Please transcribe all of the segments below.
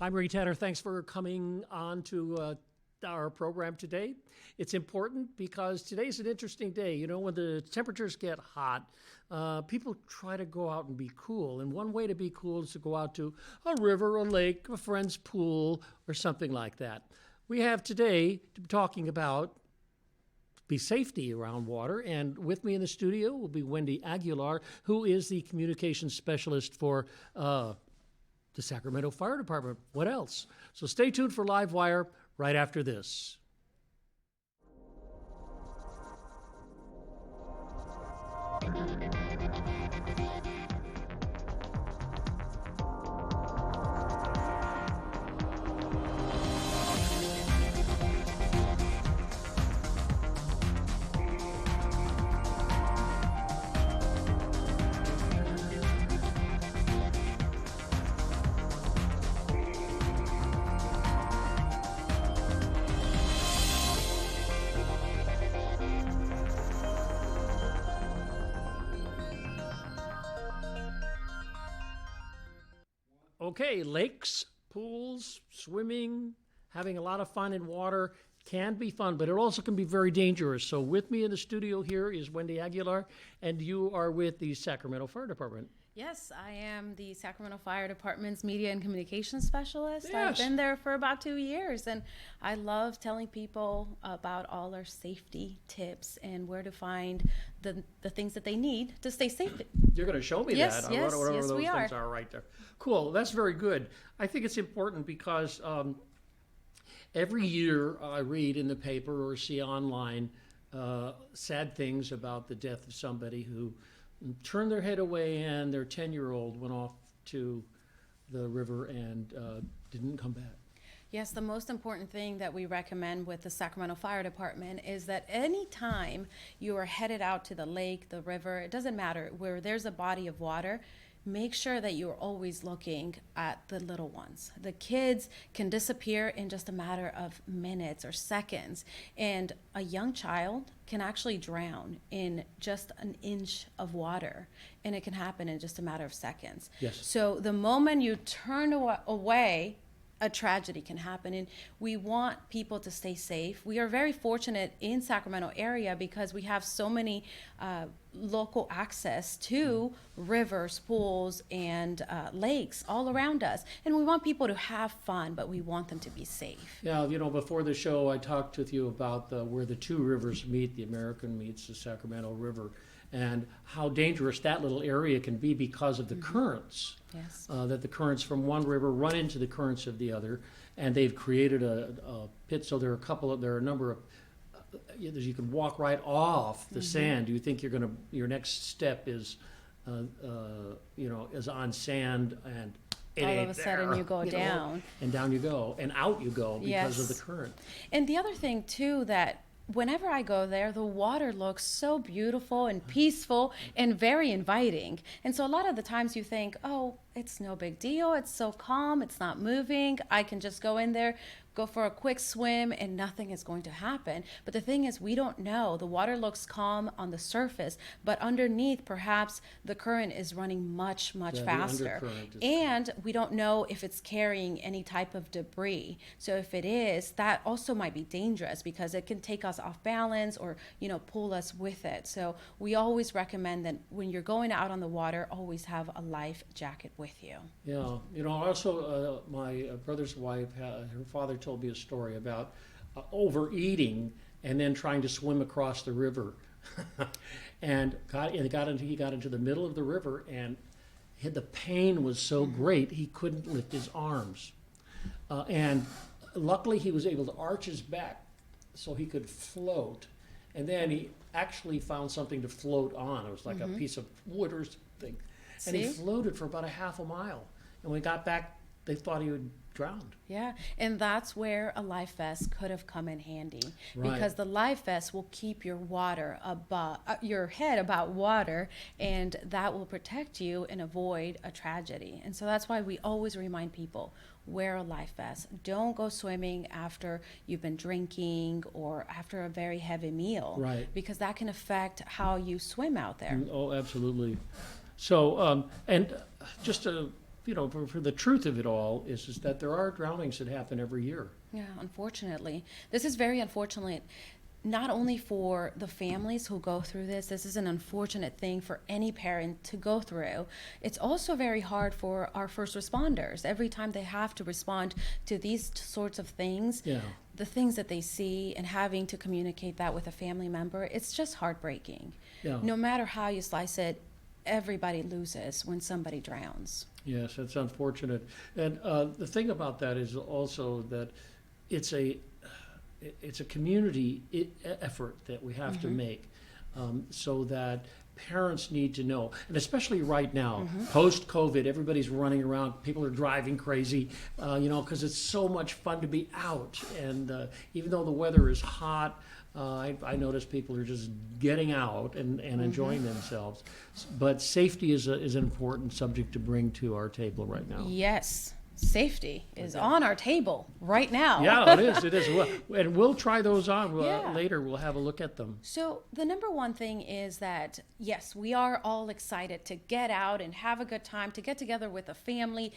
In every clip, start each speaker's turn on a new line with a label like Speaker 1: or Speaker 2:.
Speaker 1: Hi, Marie Tanner. Thanks for coming on to our program today. It's important because today's an interesting day. You know, when the temperatures get hot, people try to go out and be cool. And one way to be cool is to go out to a river, a lake, a friend's pool, or something like that. We have today to be talking about be safety around water. And with me in the studio will be Wendy Aguilar, who is the communications specialist for the Sacramento Fire Department. What else? So stay tuned for LiveWire right after this. Okay, lakes, pools, swimming, having a lot of fun in water can be fun, but it also can be very dangerous. So with me in the studio here is Wendy Aguilar, and you are with the Sacramento Fire Department.
Speaker 2: Yes, I am the Sacramento Fire Department's Media and Communications Specialist.
Speaker 1: Yes.
Speaker 2: I've been there for about 2 years, and I love telling people about all our safety tips and where to find the things that they need to stay safe.
Speaker 1: You're going to show me
Speaker 2: Yes,
Speaker 1: that.
Speaker 2: yes,
Speaker 1: whatever
Speaker 2: yes,
Speaker 1: those
Speaker 2: we
Speaker 1: things
Speaker 2: are.
Speaker 1: are right there. Cool. That's very good. I think it's important because every year I read in the paper or see online sad things about the death of somebody who turned their head away and their 10-year-old went off to the river and didn't come back.
Speaker 2: Yes, the most important thing that we recommend with the Sacramento Fire Department is that anytime you are headed out to the lake, the river, it doesn't matter, where there's a body of water, make sure that you're always looking at the little ones. The kids can disappear in just a matter of minutes or seconds, and a young child can actually drown in just an inch of water, and it can happen in just a matter of seconds.
Speaker 1: Yes.
Speaker 2: So the moment you turn away, a tragedy can happen, and we want people to stay safe. We are very fortunate in Sacramento area because we have so many local access to rivers, pools, and lakes all around us. And we want people to have fun, but we want them to be safe.
Speaker 1: Yeah, you know, before the show, I talked with you about where the two rivers meet. The American meets the Sacramento River, and how dangerous that little area can be because of the currents.
Speaker 2: Yes.
Speaker 1: That the currents from one river run into the currents of the other, and they've created a pit. So there are a number of you can walk right off the sand. You think your next step is is on sand, and it
Speaker 2: All
Speaker 1: ain't
Speaker 2: of a sudden
Speaker 1: there,
Speaker 2: you go
Speaker 1: know,
Speaker 2: down.
Speaker 1: and down you go, and out you go because of
Speaker 2: Yes.
Speaker 1: the current.
Speaker 2: And the other thing too, that whenever I go there, the water looks so beautiful and peaceful and very inviting. And so a lot of the times you think, oh, it's no big deal. It's so calm. It's not moving. I can just go in there, go for a quick swim, and nothing is going to happen. But the thing is, we don't know. The water looks calm on the surface, but underneath, perhaps the current is running much, much
Speaker 1: Yeah, the
Speaker 2: faster.
Speaker 1: undercurrent is-
Speaker 2: And we don't know if it's carrying any type of debris. So if it is, that also might be dangerous because it can take us off balance or, pull us with it. So we always recommend that when you're going out on the water, always have a life jacket with you.
Speaker 1: Yeah, also my brother's wife, her father told me a story about overeating and then trying to swim across the river, and he got into the middle of the river, and the pain was so great he couldn't lift his arms, and luckily he was able to arch his back so he could float, and then he actually found something to float on. It was like a piece of wood or something. And he
Speaker 2: See?
Speaker 1: floated for about a half a mile. And when he got back, they thought he had drowned.
Speaker 2: Yeah, and that's where a life vest could have come in handy,
Speaker 1: Right.
Speaker 2: because the life vest will keep your your head above water, and that will protect you and avoid a tragedy. And so that's why we always remind people, wear a life vest. Don't go swimming after you've been drinking or after a very heavy meal,
Speaker 1: Right.
Speaker 2: because that can affect how you swim out there.
Speaker 1: Oh, absolutely. So, and just to for the truth of it all is that there are drownings that happen every year.
Speaker 2: Yeah, unfortunately. This is very unfortunate, not only for the families who go through this is an unfortunate thing for any parent to go through. It's also very hard for our first responders. Every time they have to respond to these sorts of things,
Speaker 1: Yeah.
Speaker 2: the things that they see and having to communicate that with a family member, it's just heartbreaking.
Speaker 1: Yeah.
Speaker 2: No matter how you slice it, everybody loses when somebody drowns.
Speaker 1: Yes, that's unfortunate. And the thing about that is also that it's a community effort that we have to make, so that parents need to know, and especially right now, post-COVID, everybody's running around, people are driving crazy, because it's so much fun to be out. And even though the weather is hot, I notice people are just getting out and enjoying themselves. But safety is an important subject to bring to our table right now.
Speaker 2: Yes. Safety is on our table right now.
Speaker 1: Yeah, it is. And we'll try those on
Speaker 2: Yeah.
Speaker 1: later. We'll have a look at them.
Speaker 2: So the number one thing is that, yes, we are all excited to get out and have a good time, to get together with a family,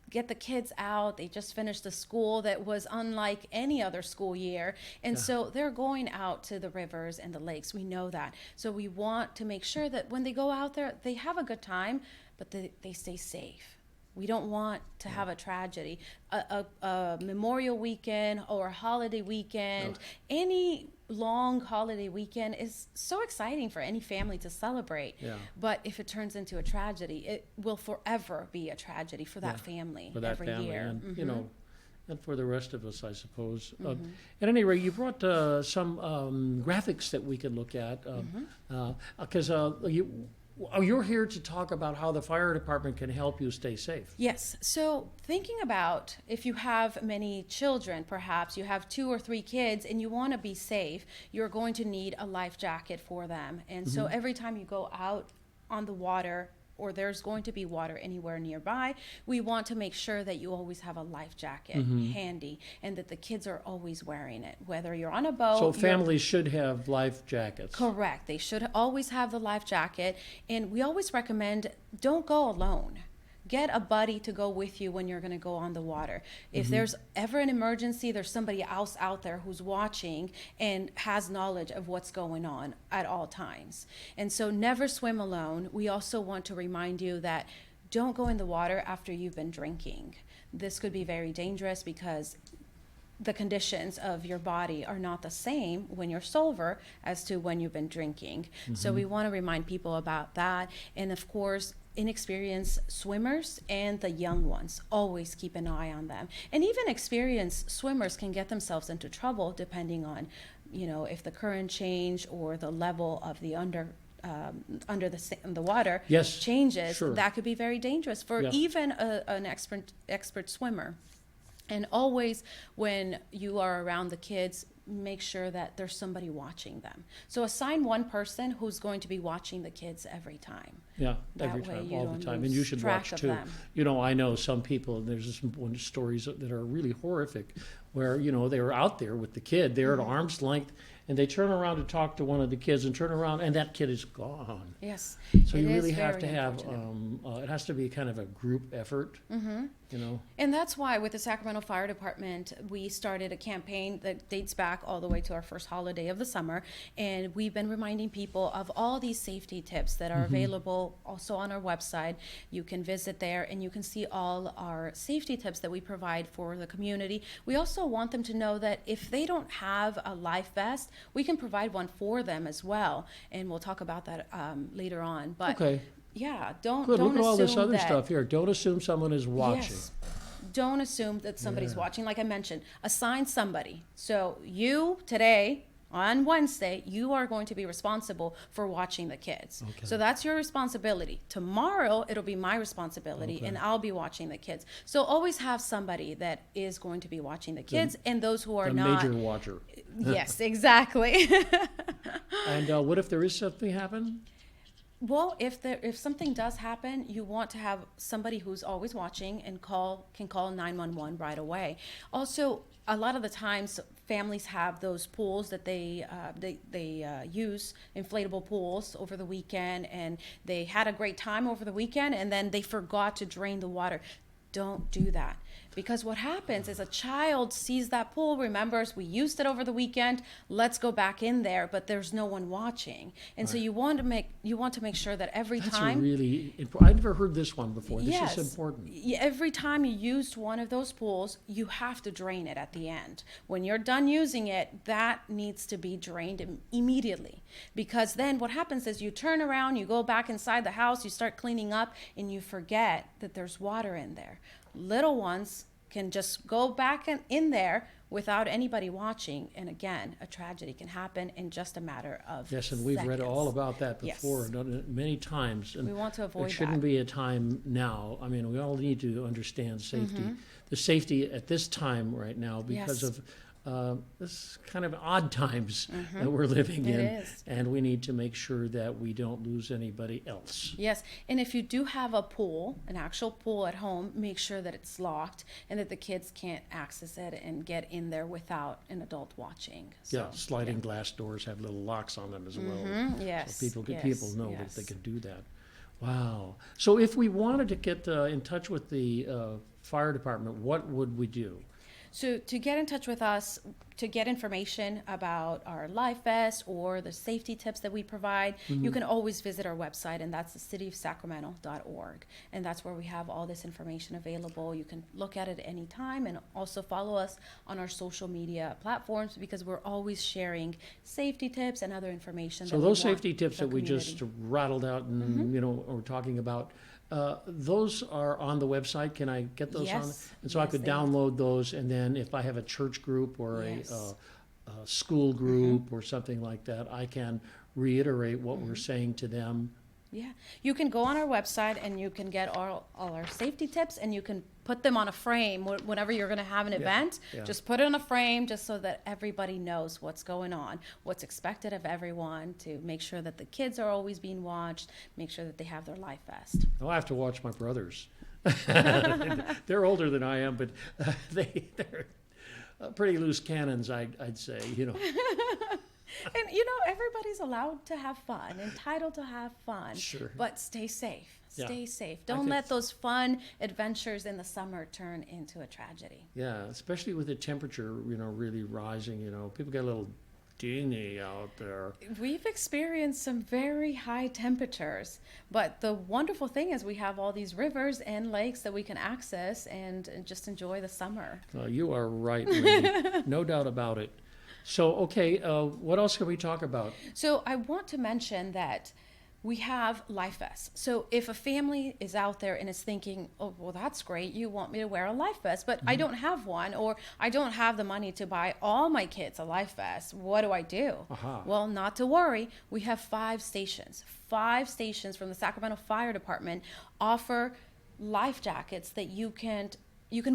Speaker 2: get the kids out. They just finished a school that was unlike any other school year. And so they're going out to the rivers and the lakes. We know that. So we want to make sure that when they go out there, they have a good time, but they stay safe. We don't want to have a tragedy. A Memorial weekend or a holiday weekend, any long holiday weekend is so exciting for any family to celebrate.
Speaker 1: Yeah.
Speaker 2: But if it turns into a tragedy, it will forever be a tragedy for that family
Speaker 1: For that
Speaker 2: every
Speaker 1: family,
Speaker 2: year.
Speaker 1: and and for the rest of us, I suppose. At any rate, you brought some graphics that we could look at, because you're here to talk about how the fire department can help you stay safe.
Speaker 2: Yes. So thinking about if you have many children, perhaps you have 2 or 3 kids and you want to be safe, you're going to need a life jacket for them. And so every time you go out on the water, or there's going to be water anywhere nearby, we want to make sure that you always have a life jacket handy and that the kids are always wearing it, whether you're on a boat.
Speaker 1: So families should have life jackets.
Speaker 2: Correct. They should always have the life jacket. And we always recommend don't go alone. Get a buddy to go with you when you're going to go on the water. If there's ever an emergency, there's somebody else out there who's watching and has knowledge of what's going on at all times. And so never swim alone. We also want to remind you that don't go in the water after you've been drinking. This could be very dangerous because the conditions of your body are not the same when you're sober as to when you've been drinking. So we want to remind people about that. And of course, inexperienced swimmers and the young ones, always keep an eye on them. And even experienced swimmers can get themselves into trouble depending on, if the current change or the level of the under the water changes.
Speaker 1: Sure.
Speaker 2: That could be very dangerous for even an expert swimmer. And always when you are around the kids, make sure that there's somebody watching them. So assign one person who's going to be watching the kids every time.
Speaker 1: Yeah,
Speaker 2: That
Speaker 1: every
Speaker 2: way
Speaker 1: time,
Speaker 2: you
Speaker 1: all
Speaker 2: don't
Speaker 1: the time.
Speaker 2: lose
Speaker 1: And you should
Speaker 2: track
Speaker 1: watch
Speaker 2: of
Speaker 1: too.
Speaker 2: them.
Speaker 1: I know some people, and there's some stories that are really horrific where, they were out there with the kid, they're at arm's length, and they turn around to talk to one of the kids and turn around and that kid is gone.
Speaker 2: Yes.
Speaker 1: So
Speaker 2: it
Speaker 1: you
Speaker 2: is
Speaker 1: really have to
Speaker 2: very
Speaker 1: have,
Speaker 2: unfortunate.
Speaker 1: it has to be kind of a group effort,
Speaker 2: And that's why with the Sacramento Fire Department, we started a campaign that dates back all the way to our first holiday of the summer. And we've been reminding people of all these safety tips that are available also on our website. You can visit there and you can see all our safety tips that we provide for the community. We also want them to know that if they don't have a life vest, we can provide one for them as well. And we'll talk about that later on. But
Speaker 1: Okay.
Speaker 2: yeah, don't
Speaker 1: Good,
Speaker 2: don't
Speaker 1: look at all this
Speaker 2: assume
Speaker 1: other
Speaker 2: that-
Speaker 1: stuff here. Don't assume someone is watching.
Speaker 2: Yes. Don't assume that somebody's watching. Like I mentioned, assign somebody. So you today, on Wednesday, you are going to be responsible for watching the kids.
Speaker 1: Okay.
Speaker 2: So that's your responsibility. Tomorrow, it'll be my responsibility, and I'll be watching the kids. So always have somebody that is going to be watching the kids, and those who are
Speaker 1: A
Speaker 2: not.
Speaker 1: major watcher.
Speaker 2: Yes, exactly.
Speaker 1: And what if there is something happen?
Speaker 2: Well, if something does happen, you want to have somebody who's always watching and can call 911 right away. Also, a lot of the times, families have those pools that they use, inflatable pools over the weekend, and they had a great time over the weekend, and then they forgot to drain the water. Don't do that, because what happens is a child sees that pool, remembers we used it over the weekend, let's go back in there, but there's no one watching. And so you want to make sure that every
Speaker 1: That's
Speaker 2: time,
Speaker 1: a really important. I've never heard this one before. This
Speaker 2: yes,
Speaker 1: is important.
Speaker 2: every time you used one of those pools, you have to drain it at the end. When you're done using it, that needs to be drained immediately, because then what happens is you turn around, you go back inside the house, you start cleaning up, and you forget that there's water in there. Little ones can just go back in there without anybody watching, and again, a tragedy can happen in just a matter of
Speaker 1: Yes, and we've read
Speaker 2: seconds.
Speaker 1: all about that
Speaker 2: Yes.
Speaker 1: before, done it many times. And
Speaker 2: We want to avoid
Speaker 1: it shouldn't
Speaker 2: that.
Speaker 1: be a time now. I mean, we all need to understand safety. The safety at this time right now because
Speaker 2: Yes.
Speaker 1: of this kind of odd times that we're living
Speaker 2: It
Speaker 1: in.
Speaker 2: is.
Speaker 1: And we need to make sure that we don't lose anybody else.
Speaker 2: Yes, and if you do have a pool, an actual pool at home, make sure that it's locked and that the kids can't access it and get in there without an adult watching.
Speaker 1: Yeah,
Speaker 2: So,
Speaker 1: sliding glass doors have little locks on them as well.
Speaker 2: yes,
Speaker 1: So people
Speaker 2: yes,
Speaker 1: know that
Speaker 2: yes.
Speaker 1: they can do that. Wow. So if we wanted to get in touch with the fire department, what would we do?
Speaker 2: So to get in touch with us, to get information about our Life Vest or the safety tips that we provide, you can always visit our website, and that's thecityofsacramento.org. And that's where we have all this information available. You can look at it any time, and also follow us on our social media platforms, because we're always sharing safety tips and other information.
Speaker 1: So
Speaker 2: that we
Speaker 1: those
Speaker 2: want
Speaker 1: safety tips
Speaker 2: the
Speaker 1: that we just
Speaker 2: community.
Speaker 1: rattled out and, we're talking about, those are on the website. Can I get those on?
Speaker 2: Yes,
Speaker 1: And so I
Speaker 2: yes,
Speaker 1: could
Speaker 2: they are.
Speaker 1: download those, and then if I have a church group or
Speaker 2: Yes.
Speaker 1: a school group or something like that, I can reiterate what we're saying to them.
Speaker 2: Yeah, you can go on our website and you can get all our safety tips, and you can put them on a frame whenever you're going to have an event.
Speaker 1: yeah.
Speaker 2: Just put it on a frame, just so that everybody knows what's going on, what's expected of everyone, to make sure that the kids are always being watched, make sure that they have their life vest.
Speaker 1: Oh, I have to watch my brothers. They're older than I am, but they're pretty loose cannons, I'd say,
Speaker 2: And everybody's allowed to have fun, entitled to have fun.
Speaker 1: Sure.
Speaker 2: But stay safe.
Speaker 1: Yeah.
Speaker 2: Stay safe.
Speaker 1: I
Speaker 2: Don't
Speaker 1: think-
Speaker 2: let those fun adventures in the summer turn into a tragedy.
Speaker 1: Yeah, especially with the temperature, really rising, people get a little dingy out there.
Speaker 2: We've experienced some very high temperatures, but the wonderful thing is we have all these rivers and lakes that we can access and just enjoy the summer.
Speaker 1: You are right, Randy. No doubt about it. So, okay, what else can we talk about?
Speaker 2: So I want to mention that we have Life Vests. So if a family is out there and is thinking, oh, well, that's great, you want me to wear a life vest, but I don't have one, or I don't have the money to buy all my kids a life vest, what do I do?
Speaker 1: Aha.
Speaker 2: Well, not to worry, we have 5 stations. 5 stations from the Sacramento Fire Department offer life jackets that you can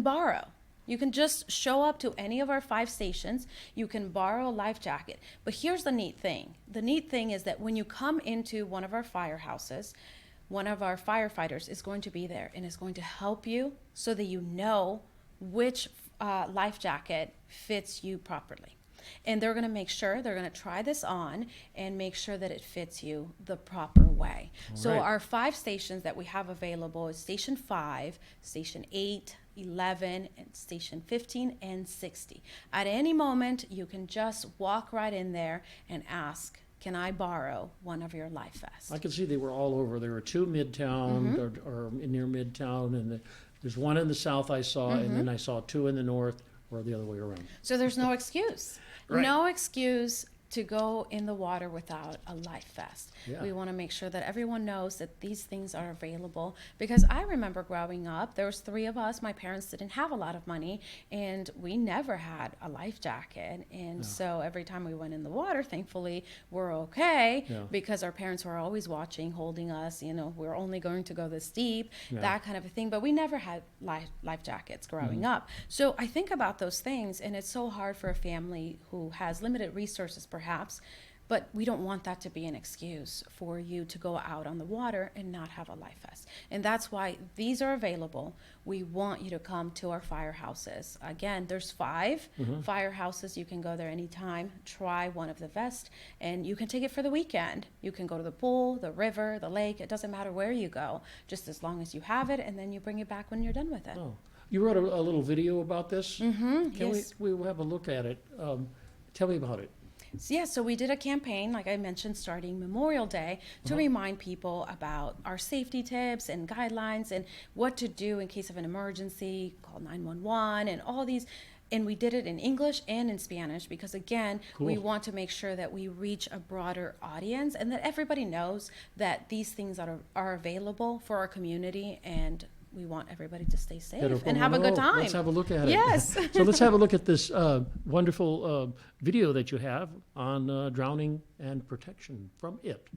Speaker 2: borrow. You can just show up to any of our 5 stations. You can borrow a life jacket. But here's the neat thing. The neat thing is that when you come into one of our firehouses, one of our firefighters is going to be there and is going to help you so that you know which life jacket fits you properly. And they're going to make sure, they're going to try this on and make sure that it fits you the proper way. So
Speaker 1: right.
Speaker 2: our 5 stations that we have available is Station 5, Station 8, 11, and Station 15 and 60. At any moment, you can just walk right in there and ask, can I borrow one of your life vests?
Speaker 1: I could see they were all over. There were 2 Midtown or near Midtown, and there's one in the south I saw, and then I saw 2 in the north, or the other way around.
Speaker 2: So there's no excuse.
Speaker 1: Right.
Speaker 2: No excuse to go in the water without a life vest.
Speaker 1: Yeah.
Speaker 2: We want to make sure that everyone knows that these things are available, because I remember growing up, there was 3 of us. My parents didn't have a lot of money, and we never had a life jacket. And so every time we went in the water, thankfully, we're okay,
Speaker 1: Yeah.
Speaker 2: because our parents were always watching, holding us, we're only going to go this deep,
Speaker 1: Yeah.
Speaker 2: that kind of a thing. But we never had life jackets growing up. So I think about those things, and it's so hard for a family who has limited resources, perhaps, But we don't want that to be an excuse for you to go out on the water and not have a life vest. And that's why these are available. We want you to come to our firehouses. Again, there's 5 firehouses. You can go there anytime, try one of the vests, and you can take it for the weekend. You can go to the pool, the river, the lake. It doesn't matter where you go, just as long as you have it, and then you bring it back when you're done with it.
Speaker 1: Oh, you wrote a little video about this? Can
Speaker 2: Yes.
Speaker 1: we have a look at it? Tell me about it.
Speaker 2: So we did a campaign, like I mentioned, starting Memorial Day to remind people about our safety tips and guidelines and what to do in case of an emergency, call 911 and all these. And we did it in English and in Spanish because, again, we
Speaker 1: Cool.
Speaker 2: want to make sure that we reach a broader audience and that everybody knows that these things are available for our community, and we want everybody to stay safe and have a good time.
Speaker 1: Let's have a look at it.
Speaker 2: Yes.
Speaker 1: So let's have a look at this wonderful video that you have on drowning and protection from it.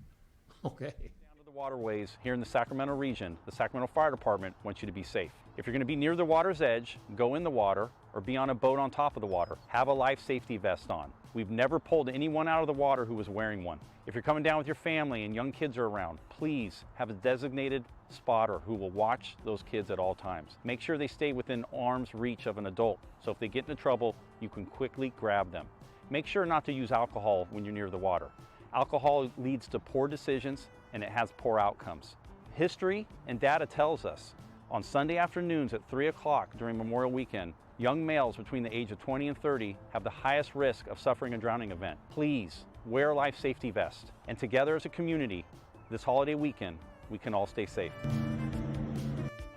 Speaker 1: Okay.
Speaker 3: Down to the waterways here in the Sacramento region, the Sacramento Fire Department wants you to be safe. If you're going to be near the water's edge, go in the water or be on a boat on top of the water. Have a life safety vest on. We've never pulled anyone out of the water who was wearing one. If you're coming down with your family and young kids are around, please have a designated spotter who will watch those kids at all times. Make sure they stay within arm's reach of an adult, so if they get into trouble, you can quickly grab them. Make sure not to use alcohol when you're near the water. Alcohol leads to poor decisions and it has poor outcomes. History and data tells us on Sunday afternoons at 3 o'clock during Memorial Weekend, young males between the age of 20 and 30 have the highest risk of suffering a drowning event. Please wear a life safety vest, and together as a community, this holiday weekend, we can all stay safe.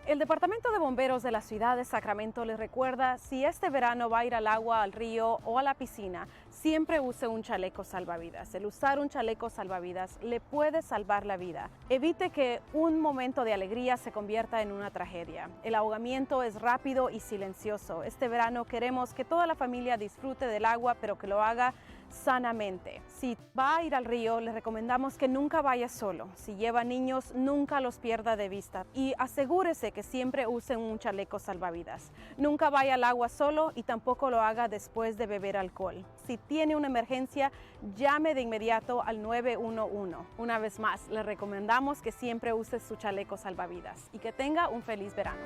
Speaker 4: El Departamento de Bomberos de la ciudad de Sacramento les recuerda, si este verano va a ir al agua, al río o a la piscina, siempre use un chaleco salvavidas. El usar un chaleco salvavidas le puede salvar la vida. Evite que un momento de alegría se convierta en una tragedia. El ahogamiento es rápido y silencioso. Este verano queremos que toda la familia disfrute del agua, pero que lo haga sanamente. Si va a ir al río, les recomendamos que nunca vaya solo. Si lleva niños, nunca los pierda de vista y asegúrese que siempre usen un chaleco salvavidas. Nunca vaya al agua solo y tampoco lo haga después de beber alcohol. Si tiene una emergencia, llame de inmediato al 911. Una vez más, les recomendamos que siempre use su chaleco salvavidas y que tenga un feliz verano.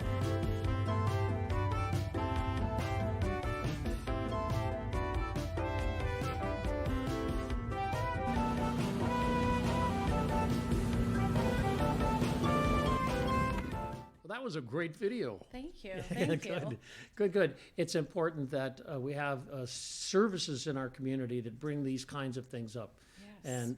Speaker 1: That was a great video.
Speaker 2: Thank you. Thank you.
Speaker 1: Good. It's important that we have services in our community that bring these kinds of things up,
Speaker 2: Yes.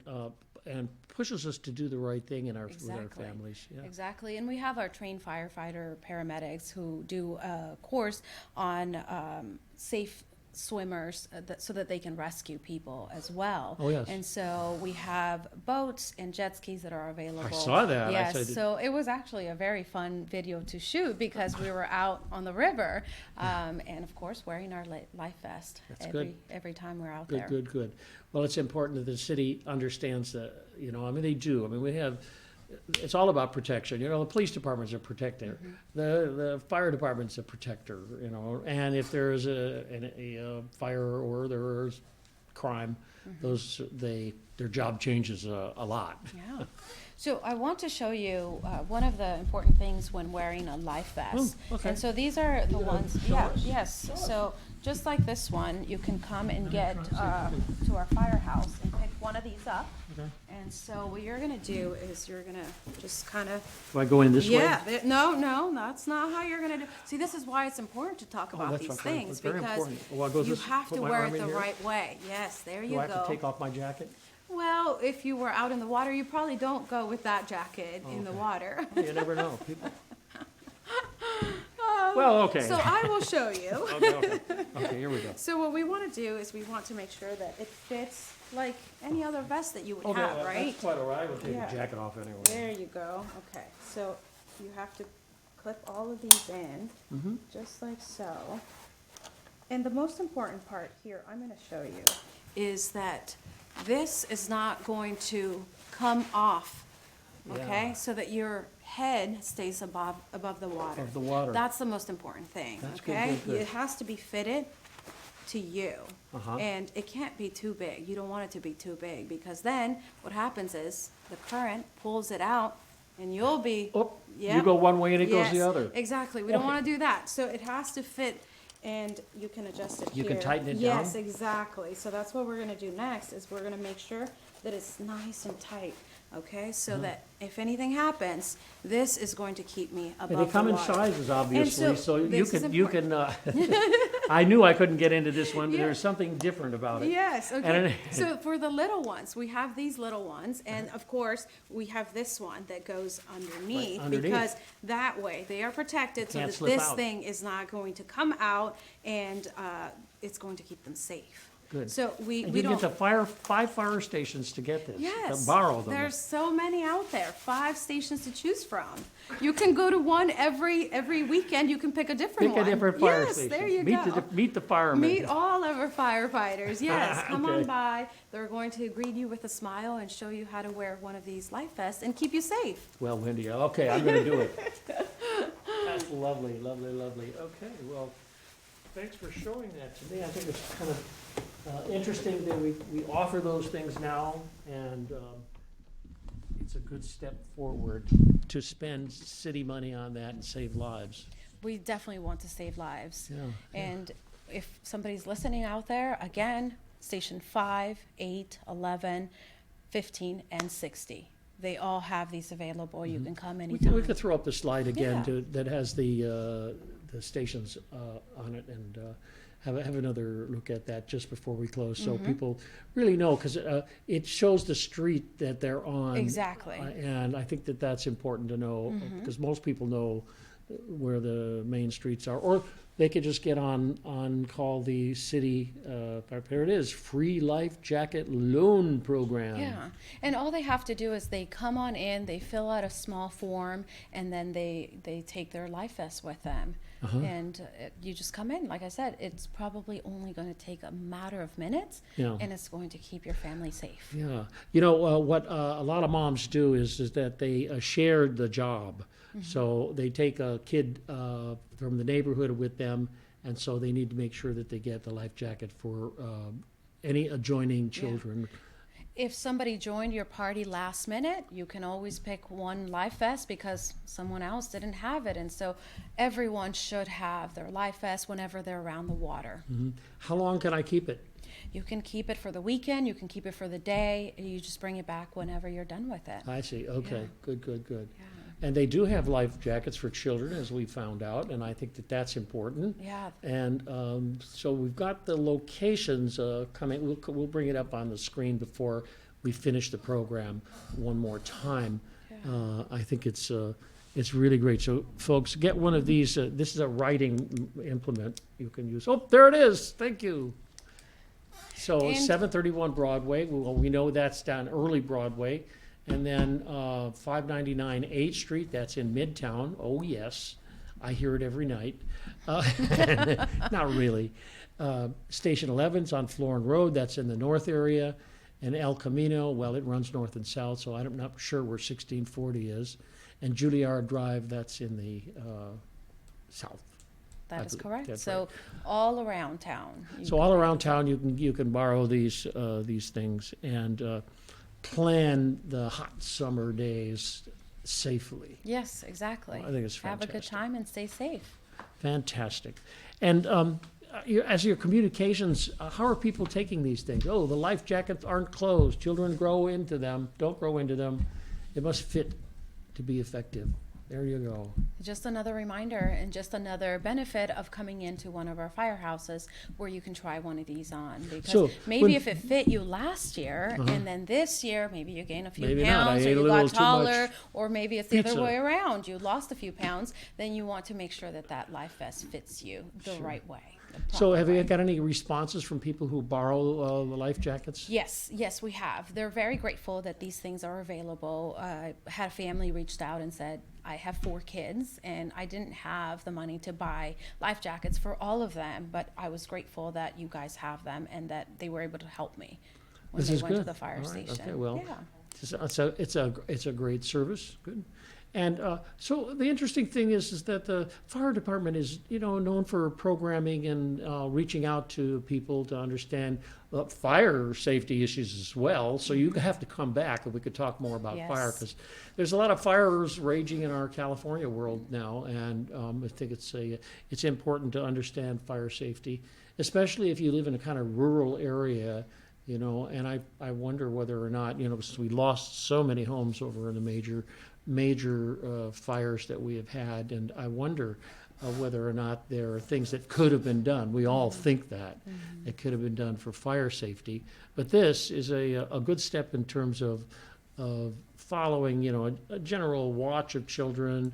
Speaker 1: and pushes us to do the right thing with our
Speaker 2: Exactly.
Speaker 1: families. Yeah.
Speaker 2: Exactly. And we have our trained firefighter paramedics who do a course on safe swimmers so that they can rescue people as well.
Speaker 1: Oh, yes.
Speaker 2: And so we have boats and jet skis that are available.
Speaker 1: I saw that.
Speaker 2: Yes.
Speaker 1: I said-
Speaker 2: So it was actually a very fun video to shoot because we were out on the river, and of course wearing our life vest
Speaker 1: That's good.
Speaker 2: every time we're out there.
Speaker 1: Good. Well, it's important that the city understands that, they do. It's all about protection. The police department's a protector. The fire department's a protector, and if there's a fire or there's crime, their job changes a lot.
Speaker 2: Yeah. So I want to show you one of the important things when wearing a life vest.
Speaker 1: Oh, okay.
Speaker 2: And so these are the ones,
Speaker 1: show
Speaker 2: yeah,
Speaker 1: us.
Speaker 2: yes. So just like this one, you can come and get to our firehouse and pick one of these up.
Speaker 1: Okay.
Speaker 2: And so what you're gonna do is you're gonna just kind of,
Speaker 1: Do I go in this way?
Speaker 2: yeah, no, that's not how you're gonna do. See, this is why it's important to talk about
Speaker 1: that's
Speaker 2: these
Speaker 1: okay.
Speaker 2: things
Speaker 1: It's very
Speaker 2: because
Speaker 1: important. Well, I go
Speaker 2: you
Speaker 1: this-
Speaker 2: have
Speaker 1: put
Speaker 2: to
Speaker 1: my
Speaker 2: wear
Speaker 1: arm
Speaker 2: it
Speaker 1: in
Speaker 2: the
Speaker 1: here?
Speaker 2: right way. Yes, there
Speaker 1: Do
Speaker 2: you
Speaker 1: I have
Speaker 2: go.
Speaker 1: to take off my jacket?
Speaker 2: Well, if you were out in the water, you probably don't go with that jacket in the water.
Speaker 1: You never know. People. Well, okay.
Speaker 2: So I will show you.
Speaker 1: Okay, here we go.
Speaker 2: So what we want to do is we want to make sure that it fits like any other vest that you would
Speaker 1: Okay,
Speaker 2: have,
Speaker 1: well,
Speaker 2: right?
Speaker 1: that's quite all right. We'll take
Speaker 2: Yeah.
Speaker 1: the jacket off anyway.
Speaker 2: There you go. Okay, so you have to clip all of these in, just like so. And the most important part here, I'm going to show you, is that this is not going to come off, okay?
Speaker 1: Yeah.
Speaker 2: So that your head stays above the water.
Speaker 1: Above the water.
Speaker 2: That's the most important thing,
Speaker 1: That's good,
Speaker 2: okay?
Speaker 1: good.
Speaker 2: It has to be fitted to you. And it can't be too big. You don't want it to be too big, because then what happens is the current pulls it out and you'll be,
Speaker 1: Oh,
Speaker 2: yeah.
Speaker 1: you go one way and it goes the
Speaker 2: Yes,
Speaker 1: other.
Speaker 2: exactly. We don't want to do that. So it has to fit, and you can adjust it
Speaker 1: You
Speaker 2: here.
Speaker 1: can tighten it
Speaker 2: Yes,
Speaker 1: down?
Speaker 2: exactly. So that's what we're gonna do next, is we're gonna make sure that it's nice and tight, okay? So that if anything happens, this is going to keep me above the
Speaker 1: And
Speaker 2: water.
Speaker 1: they come in sizes, obviously, so you
Speaker 2: this is
Speaker 1: you can, I knew I couldn't get into this one, but
Speaker 2: Yeah.
Speaker 1: there's something different about it.
Speaker 2: Yes,
Speaker 1: And
Speaker 2: okay.
Speaker 1: it-
Speaker 2: So for the little ones, we have these little ones, and of course, we have this one that goes underneath,
Speaker 1: underneath.
Speaker 2: because that way they are protected, so
Speaker 1: Can't
Speaker 2: that
Speaker 1: slip
Speaker 2: this
Speaker 1: out.
Speaker 2: thing is not going to come out, and it's going to keep them safe.
Speaker 1: Good.
Speaker 2: So we
Speaker 1: And you
Speaker 2: don't.
Speaker 1: get to 5 fire stations to get this,
Speaker 2: Yes.
Speaker 1: to borrow them.
Speaker 2: There's so many out there, 5 stations to choose from. You can go to one every weekend, you can pick a different
Speaker 1: Pick
Speaker 2: one.
Speaker 1: a different fire
Speaker 2: Yes,
Speaker 1: station.
Speaker 2: there you
Speaker 1: Meet
Speaker 2: go.
Speaker 1: Meet the firemen.
Speaker 2: Meet all of our firefighters, yes, come on
Speaker 1: Okay.
Speaker 2: by. They're going to greet you with a smile and show you how to wear one of these life vests and keep you safe.
Speaker 1: Well, Wendy, okay, I'm gonna do it. That's lovely, lovely, lovely. Okay, well, thanks for showing that to me. I think it's kind of interesting that we offer those things now, and it's a good step forward to spend city money on that and save lives.
Speaker 2: We definitely want to save lives.
Speaker 1: Yeah.
Speaker 2: And if somebody's listening out there, again, station 5, 8, 11, 15, and 60. They all have these available. You can come
Speaker 1: We
Speaker 2: anytime.
Speaker 1: could throw up the slide again
Speaker 2: Yeah.
Speaker 1: that has the stations on it, and have another look at that just before we close, so people really know, because it shows the street that they're on.
Speaker 2: Exactly.
Speaker 1: And I think that that's important to know, because most people know where the main streets are, or they could just get on call the city, here it is, free life jacket loan program.
Speaker 2: Yeah, and all they have to do is they come on in, they fill out a small form, and then they take their life vest with them. And you just come in. Like I said, it's probably only going to take a matter of minutes,
Speaker 1: Yeah.
Speaker 2: and it's going to keep your family safe.
Speaker 1: Yeah, you know, what a lot of moms do is that they share the job. So they take a kid from the neighborhood with them, and so they need to make sure that they get the life jacket for any adjoining children.
Speaker 2: If somebody joined your party last minute, you can always pick one life vest because someone else didn't have it. And so everyone should have their life vest whenever they're around the water.
Speaker 1: How long can I keep it?
Speaker 2: You can keep it for the weekend, you can keep it for the day, you just bring it back whenever you're done with it.
Speaker 1: I see, okay,
Speaker 2: Yeah.
Speaker 1: good. And they do have life jackets for children, as we found out, and I think that that's important.
Speaker 2: Yeah,
Speaker 1: And so we've got the locations coming. We'll bring it up on the screen before we finish the program one more time. I think it's really great. So folks, get one of these. This is a writing implement you can use. Oh, there it is. Thank you. So
Speaker 2: And-
Speaker 1: 731 Broadway. Well, we know that's down early Broadway. And then 599 8th Street, that's in Midtown. Oh, yes, I hear it every night. Not really. Station 11's on Florin Road, that's in the north area. And El Camino, well, it runs north and south, so I'm not sure where 1640 is. And Juilliard Drive, that's in the south.
Speaker 2: that is
Speaker 1: believe-
Speaker 2: correct.
Speaker 1: that's
Speaker 2: So all around town. you
Speaker 1: So
Speaker 2: can-
Speaker 1: all around town, you can borrow these things and plan the hot summer days safely.
Speaker 2: Yes, exactly.
Speaker 1: I think it's
Speaker 2: Have a good
Speaker 1: fantastic.
Speaker 2: time and stay safe.
Speaker 1: Fantastic. And as your communications, how are people taking these things? Oh, the life jackets aren't closed. Children grow into them. Don't grow into them. It must fit to be effective. There you go.
Speaker 2: Just another reminder and just another benefit of coming into one of our firehouses where you can try one of these on. Because
Speaker 1: So,
Speaker 2: maybe
Speaker 1: when-
Speaker 2: if it fit you last year and then this year, maybe you gain a few
Speaker 1: Maybe not. I
Speaker 2: pounds or
Speaker 1: ate a
Speaker 2: you
Speaker 1: little
Speaker 2: got
Speaker 1: too
Speaker 2: taller,
Speaker 1: much
Speaker 2: or maybe it's the other
Speaker 1: pizza.
Speaker 2: way around. You lost a few pounds, then you want to make sure that that life vest fits you the right way. the
Speaker 1: So
Speaker 2: proper
Speaker 1: have
Speaker 2: way.
Speaker 1: you got any responses from people who borrow the life jackets?
Speaker 2: Yes, we have. They're very grateful that these things are available. I had a family reached out and said, I have 4 kids and I didn't have the money to buy life jackets for all of them, but I was grateful that you guys have them and that they were able to help me when
Speaker 1: This
Speaker 2: they
Speaker 1: is
Speaker 2: went to
Speaker 1: good.
Speaker 2: the fire
Speaker 1: All right,
Speaker 2: station.
Speaker 1: okay, well,
Speaker 2: Yeah.
Speaker 1: it's a great service. Good. And so the interesting thing is that the fire department is, known for programming and reaching out to people to understand fire safety issues as well. So you have to come back and we could talk more about fire,
Speaker 2: Yes.
Speaker 1: because there's a lot of fires raging in our California world now, and I think it's important to understand fire safety, especially if you live in a kind of rural area. And I wonder whether or not, because we lost so many homes over in the major fires that we have had, and I wonder whether or not there are things that could have been done. We all think that it could have been done for fire safety, but this is a good step in terms of following, a general watch of children,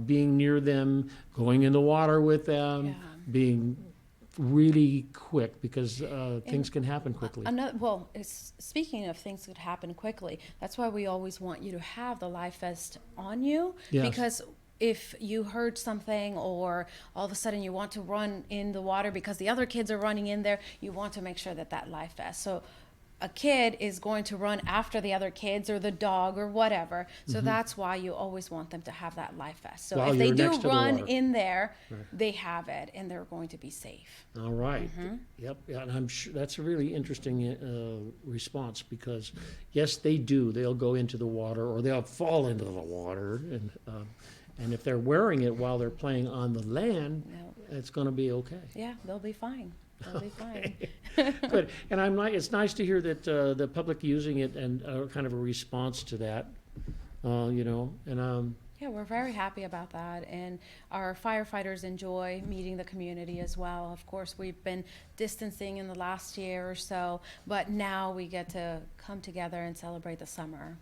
Speaker 1: being near them, going in the water with them,
Speaker 2: Yeah.
Speaker 1: being really quick, because things can happen quickly.
Speaker 2: Speaking of things that happen quickly, that's why we always want you to have the life vest on you.
Speaker 1: Yes.
Speaker 2: Because if you heard something or all of a sudden you want to run in the water because the other kids are running in there, you want to make sure that life vest. So a kid is going to run after the other kids or the dog or whatever. So that's why you always want them to have that life vest. So
Speaker 1: While
Speaker 2: if they
Speaker 1: you're
Speaker 2: do
Speaker 1: next to the
Speaker 2: run
Speaker 1: water.
Speaker 2: in there, they have it and they're going to be safe.
Speaker 1: All right. Yep. Yeah, and I'm sure that's a really interesting response, because yes, they do. They'll go into the water or they'll fall into the water, and if they're wearing it while they're playing on the land, it's going to be okay.
Speaker 2: Yeah, they'll be fine. They'll be fine.
Speaker 1: Good. And it's nice to hear that the public using it and kind of a response to that, and
Speaker 2: Yeah, we're very happy about that, and our firefighters enjoy meeting the community as well. Of course, we've been distancing in the last year or so, but now we get to come together and celebrate the summer.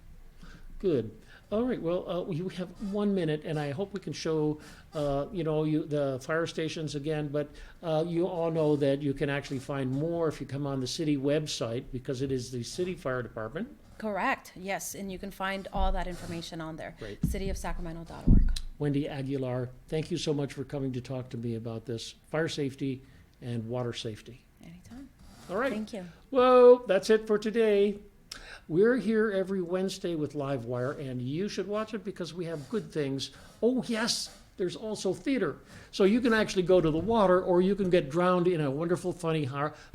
Speaker 1: good. All right, well, we have 1 minute, and I hope we can show, the fire stations again, but you all know that you can actually find more if you come on the city website, because it is the city fire department.
Speaker 2: Correct, yes, and you can find all that information on there.
Speaker 1: Great.
Speaker 2: cityofsacramento.org.
Speaker 1: Wendy Aguilar, thank you so much for coming to talk to me about this fire safety and water safety.
Speaker 2: Anytime.
Speaker 1: All right.
Speaker 2: Thank you.
Speaker 1: Well, that's it for today. We're here every Wednesday with LiveWire, and you should watch it because we have good things. Oh, yes, there's also theater. So you can actually go to the water, or you can get drowned in a wonderful, funny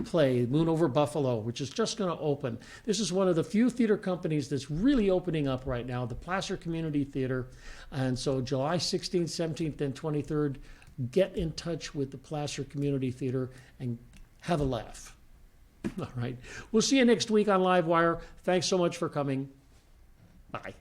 Speaker 1: play, Moon Over Buffalo, which is just going to open. This is one of the few theater companies that's really opening up right now, the Placer Community Theater. And so July 16th, 17th, and 23rd, get in touch with the Placer Community Theater and have a laugh. All right. We'll see you next week on LiveWire. Thanks so much for coming. Bye.